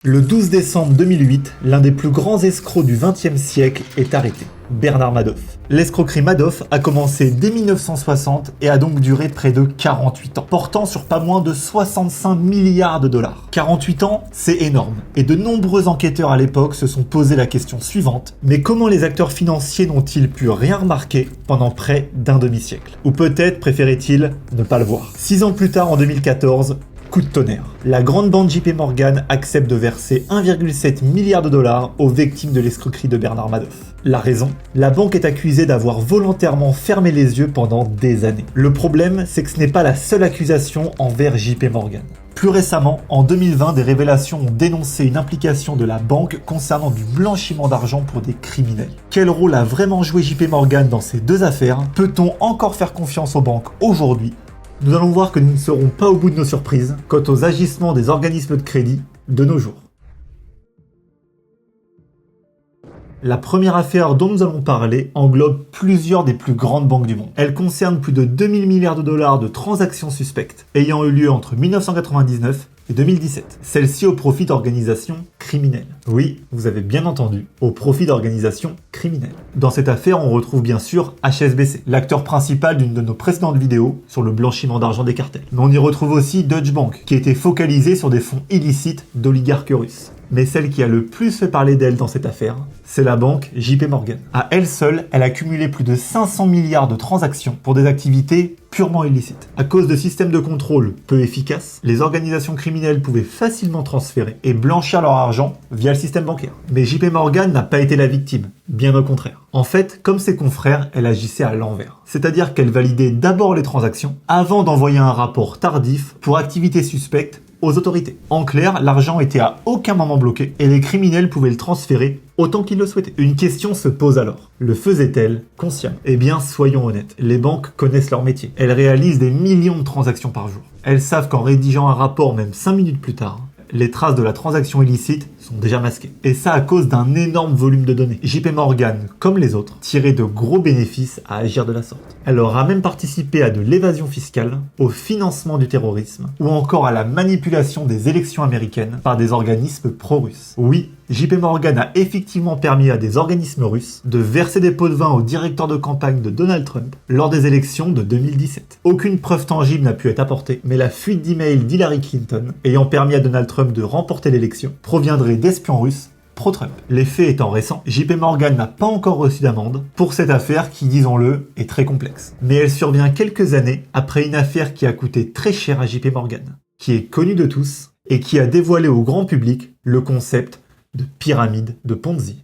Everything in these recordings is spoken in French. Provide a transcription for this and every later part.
Le 12 décembre 2008, l'un des plus grands escrocs du XXe siècle est arrêté, Bernard Madoff. L'escroquerie Madoff a commencé dès 1960 et a donc duré près de 48 ans, portant sur pas moins de 65 milliards de dollars. 48 ans, c'est énorme, et de nombreux enquêteurs à l'époque se sont posé la question suivante, mais comment les acteurs financiers n'ont-ils pu rien remarquer pendant près d'un demi-siècle? Ou peut-être préféraient-ils ne pas le voir? 6 ans plus tard, en 2014, coup de tonnerre. La grande banque JP Morgan accepte de verser 1,7 milliard de dollars aux victimes de l'escroquerie de Bernard Madoff. La raison? La banque est accusée d'avoir volontairement fermé les yeux pendant des années. Le problème, c'est que ce n'est pas la seule accusation envers JP Morgan. Plus récemment, en 2020, des révélations ont dénoncé une implication de la banque concernant du blanchiment d'argent pour des criminels. Quel rôle a vraiment joué JP Morgan dans ces deux affaires? Peut-on encore faire confiance aux banques aujourd'hui? Nous allons voir que nous ne serons pas au bout de nos surprises quant aux agissements des organismes de crédit de nos jours. La première affaire dont nous allons parler englobe plusieurs des plus grandes banques du monde. Elle concerne plus de 2000 milliards de dollars de transactions suspectes ayant eu lieu entre 1999 et 2017. Celle-ci au profit d'organisations criminelles. Oui, vous avez bien entendu, au profit d'organisations criminelles. Dans cette affaire, on retrouve bien sûr HSBC, l'acteur principal d'une de nos précédentes vidéos sur le blanchiment d'argent des cartels. Mais on y retrouve aussi Deutsche Bank, qui était focalisée sur des fonds illicites d'oligarques russes. Mais celle qui a le plus fait parler d'elle dans cette affaire, c'est la banque JP Morgan. À elle seule, elle a cumulé plus de 500 milliards de transactions pour des activités purement illicites. À cause de systèmes de contrôle peu efficaces, les organisations criminelles pouvaient facilement transférer et blanchir leur argent via le système bancaire. Mais JP Morgan n'a pas été la victime, bien au contraire. En fait, comme ses confrères, elle agissait à l'envers. C'est-à-dire qu'elle validait d'abord les transactions avant d'envoyer un rapport tardif pour activités suspectes aux autorités. En clair, l'argent était à aucun moment bloqué et les criminels pouvaient le transférer autant qu'ils le souhaitaient. Une question se pose alors. Le faisaient-elles consciemment? Eh bien, soyons honnêtes, les banques connaissent leur métier. Elles réalisent des millions de transactions par jour. Elles savent qu'en rédigeant un rapport même 5 minutes plus tard, les traces de la transaction illicite sont déjà masquées. Et ça à cause d'un énorme volume de données. JP Morgan, comme les autres, tirait de gros bénéfices à agir de la sorte. Elle aura même participé à de l'évasion fiscale, au financement du terrorisme, ou encore à la manipulation des élections américaines par des organismes pro-russes. Oui, JP Morgan a effectivement permis à des organismes russes de verser des pots de vin au directeur de campagne de Donald Trump lors des élections de 2017. Aucune preuve tangible n'a pu être apportée, mais la fuite d'emails d'Hillary Clinton, ayant permis à Donald Trump de remporter l'élection, proviendrait d'espions russes pro-Trump. Les faits étant récents, JP Morgan n'a pas encore reçu d'amende pour cette affaire qui, disons-le, est très complexe. Mais elle survient quelques années après une affaire qui a coûté très cher à JP Morgan, qui est connue de tous et qui a dévoilé au grand public le concept de pyramide de Ponzi.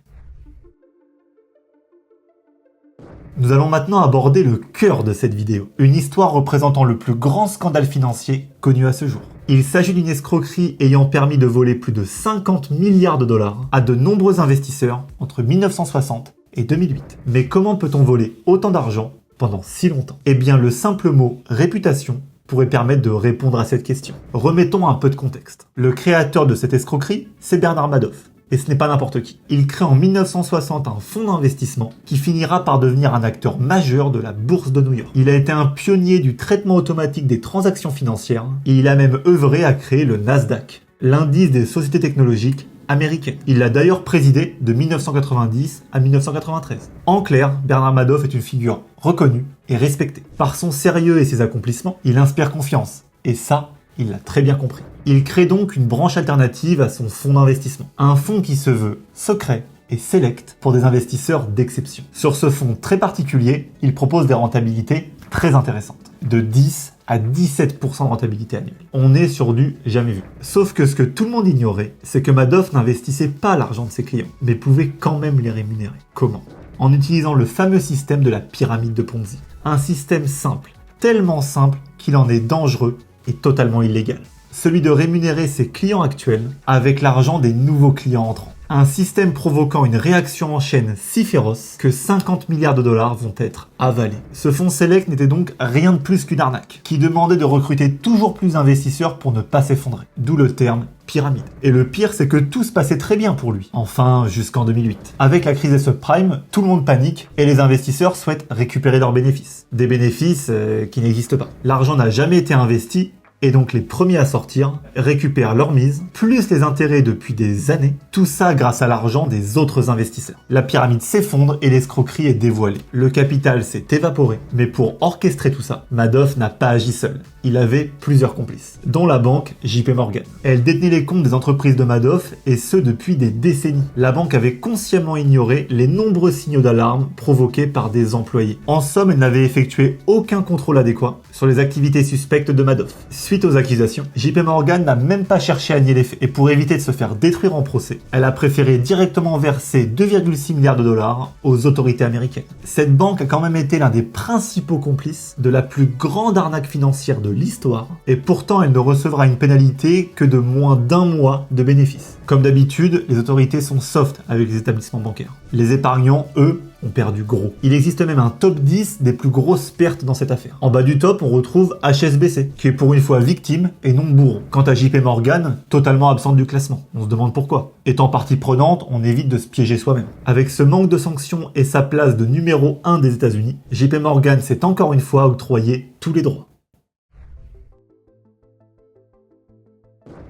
Nous allons maintenant aborder le cœur de cette vidéo, une histoire représentant le plus grand scandale financier connu à ce jour. Il s'agit d'une escroquerie ayant permis de voler plus de 50 milliards de dollars à de nombreux investisseurs entre 1960 et 2008. Mais comment peut-on voler autant d'argent pendant si longtemps? Eh bien, le simple mot réputation pourrait permettre de répondre à cette question. Remettons un peu de contexte. Le créateur de cette escroquerie, c'est Bernard Madoff. Et ce n'est pas n'importe qui. Il crée en 1960 un fonds d'investissement qui finira par devenir un acteur majeur de la bourse de New York. Il a été un pionnier du traitement automatique des transactions financières et il a même œuvré à créer le Nasdaq, l'indice des sociétés technologiques américaines. Il l'a d'ailleurs présidé de 1990 à 1993. En clair, Bernard Madoff est une figure reconnue et respectée. Par son sérieux et ses accomplissements, il inspire confiance. Et ça, il l'a très bien compris. Il crée donc une branche alternative à son fonds d'investissement. Un fonds qui se veut secret et select pour des investisseurs d'exception. Sur ce fonds très particulier, il propose des rentabilités très intéressantes. De 10 à 17% de rentabilité annuelle. On est sur du jamais vu. Sauf que ce que tout le monde ignorait, c'est que Madoff n'investissait pas l'argent de ses clients, mais pouvait quand même les rémunérer. Comment? En utilisant le fameux système de la pyramide de Ponzi. Un système simple, tellement simple qu'il en est dangereux et totalement illégal. Celui de rémunérer ses clients actuels avec l'argent des nouveaux clients entrants. Un système provoquant une réaction en chaîne si féroce que 50 milliards de dollars vont être avalés. Ce fonds Select n'était donc rien de plus qu'une arnaque, qui demandait de recruter toujours plus d'investisseurs pour ne pas s'effondrer. D'où le terme pyramide. Et le pire, c'est que tout se passait très bien pour lui. Enfin, jusqu'en 2008. Avec la crise des subprimes, tout le monde panique et les investisseurs souhaitent récupérer leurs bénéfices. Des bénéfices qui n'existent pas. L'argent n'a jamais été investi et donc les premiers à sortir, récupèrent leur mise, plus les intérêts depuis des années, tout ça grâce à l'argent des autres investisseurs. La pyramide s'effondre et l'escroquerie est dévoilée. Le capital s'est évaporé, mais pour orchestrer tout ça, Madoff n'a pas agi seul. Il avait plusieurs complices, dont la banque JP Morgan. Elle détenait les comptes des entreprises de Madoff, et ce depuis des décennies. La banque avait consciemment ignoré les nombreux signaux d'alarme provoqués par des employés. En somme, elle n'avait effectué aucun contrôle adéquat sur les activités suspectes de Madoff. Suite aux accusations, JP Morgan n'a même pas cherché à nier les faits, et pour éviter de se faire détruire en procès, elle a préféré directement verser 2,6 milliards de dollars aux autorités américaines. Cette banque a quand même été l'un des principaux complices de la plus grande arnaque financière de l'histoire, et pourtant elle ne recevra une pénalité que de moins d'1 mois de bénéfices. Comme d'habitude, les autorités sont soft avec les établissements bancaires. Les épargnants, eux, ont perdu gros. Il existe même un top 10 des plus grosses pertes dans cette affaire. En bas du top, on retrouve HSBC, qui est pour une fois victime et non bourreau. Quant à JP Morgan, totalement absente du classement. On se demande pourquoi. Étant partie prenante, on évite de se piéger soi-même. Avec ce manque de sanctions et sa place de numéro 1 des États-Unis, JP Morgan s'est encore une fois octroyé tous les droits.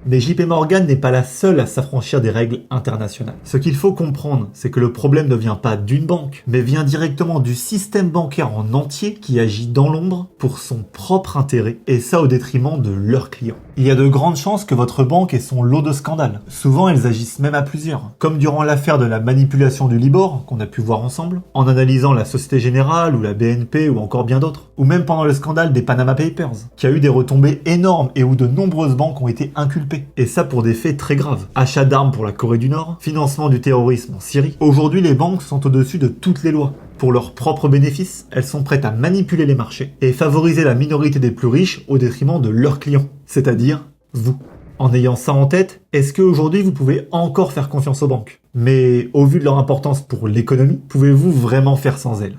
Mais JP Morgan n'est pas la seule à s'affranchir des règles internationales. Ce qu'il faut comprendre, c'est que le problème ne vient pas d'une banque, mais vient directement du système bancaire en entier qui agit dans l'ombre pour son propre intérêt, et ça au détriment de leurs clients. Il y a de grandes chances que votre banque ait son lot de scandales. Souvent, elles agissent même à plusieurs. Comme durant l'affaire de la manipulation du Libor, qu'on a pu voir ensemble, en analysant la Société Générale ou la BNP ou encore bien d'autres. Ou même pendant le scandale des Panama Papers, qui a eu des retombées énormes et où de nombreuses banques ont été inculpées. Et ça pour des faits très graves. Achat d'armes pour la Corée du Nord, financement du terrorisme en Syrie. Aujourd'hui, les banques sont au-dessus de toutes les lois. Pour leurs propres bénéfices, elles sont prêtes à manipuler les marchés et favoriser la minorité des plus riches au détriment de leurs clients, c'est-à-dire vous. En ayant ça en tête, est-ce qu'aujourd'hui vous pouvez encore faire confiance aux banques? Mais au vu de leur importance pour l'économie, pouvez-vous vraiment faire sans elles?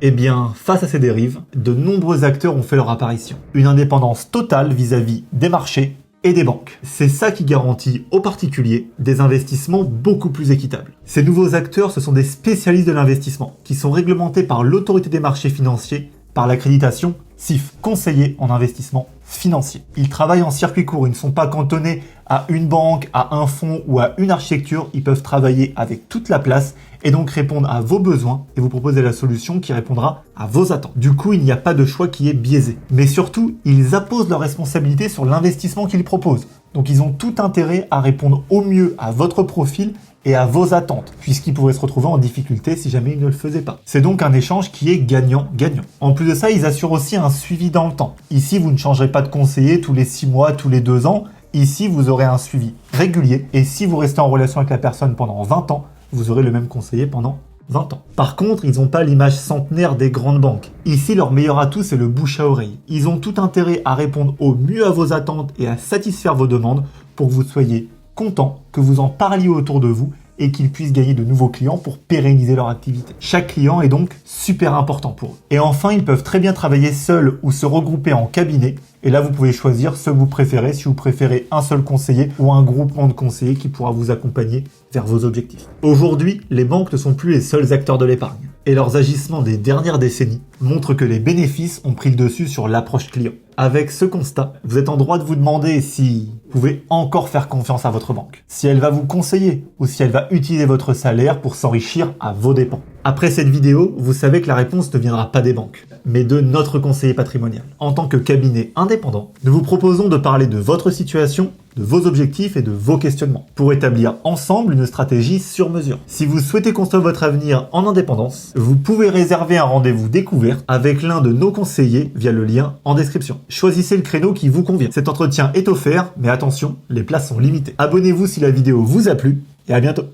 Eh bien, face à ces dérives, de nombreux acteurs ont fait leur apparition. Une indépendance totale vis-à-vis des marchés et des banques. C'est ça qui garantit aux particuliers des investissements beaucoup plus équitables. Ces nouveaux acteurs, ce sont des spécialistes de l'investissement, qui sont réglementés par l'autorité des marchés financiers, par l'accréditation CIF, conseiller en investissement financier. Ils travaillent en circuit court, ils ne sont pas cantonnés à une banque, à un fonds ou à une architecture, ils peuvent travailler avec toute la place et donc répondre à vos besoins et vous proposer la solution qui répondra à vos attentes. Du coup, il n'y a pas de choix qui est biaisé. Mais surtout, ils apposent leur responsabilité sur l'investissement qu'ils proposent. Donc ils ont tout intérêt à répondre au mieux à votre profil et à vos attentes, puisqu'ils pourraient se retrouver en difficulté si jamais ils ne le faisaient pas. C'est donc un échange qui est gagnant-gagnant. En plus de ça, ils assurent aussi un suivi dans le temps. Ici, vous ne changerez pas de conseiller tous les 6 mois, tous les 2 ans. Ici, vous aurez un suivi régulier, et si vous restez en relation avec la personne pendant 20 ans, vous aurez le même conseiller pendant 20 ans. Par contre, ils n'ont pas l'image centenaire des grandes banques. Ici, leur meilleur atout, c'est le bouche à oreille. Ils ont tout intérêt à répondre au mieux à vos attentes et à satisfaire vos demandes pour que vous soyez content, que vous en parliez autour de vous et qu'ils puissent gagner de nouveaux clients pour pérenniser leur activité. Chaque client est donc super important pour eux. Et enfin, ils peuvent très bien travailler seuls ou se regrouper en cabinet. Et là, vous pouvez choisir ce que vous préférez, si vous préférez un seul conseiller ou un groupement de conseillers qui pourra vous accompagner vers vos objectifs. Aujourd'hui, les banques ne sont plus les seuls acteurs de l'épargne. Et leurs agissements des dernières décennies montrent que les bénéfices ont pris le dessus sur l'approche client. Avec ce constat, vous êtes en droit de vous demander si vous pouvez encore faire confiance à votre banque, si elle va vous conseiller ou si elle va utiliser votre salaire pour s'enrichir à vos dépens. Après cette vidéo, vous savez que la réponse ne viendra pas des banques, mais de notre conseiller patrimonial. En tant que cabinet indépendant, nous vous proposons de parler de votre situation, de vos objectifs et de vos questionnements, pour établir ensemble une stratégie sur mesure. Si vous souhaitez construire votre avenir en indépendance, vous pouvez réserver un rendez-vous découverte avec l'un de nos conseillers via le lien en description. Choisissez le créneau qui vous convient. Cet entretien est offert, mais attention, les places sont limitées. Abonnez-vous si la vidéo vous a plu, et à bientôt.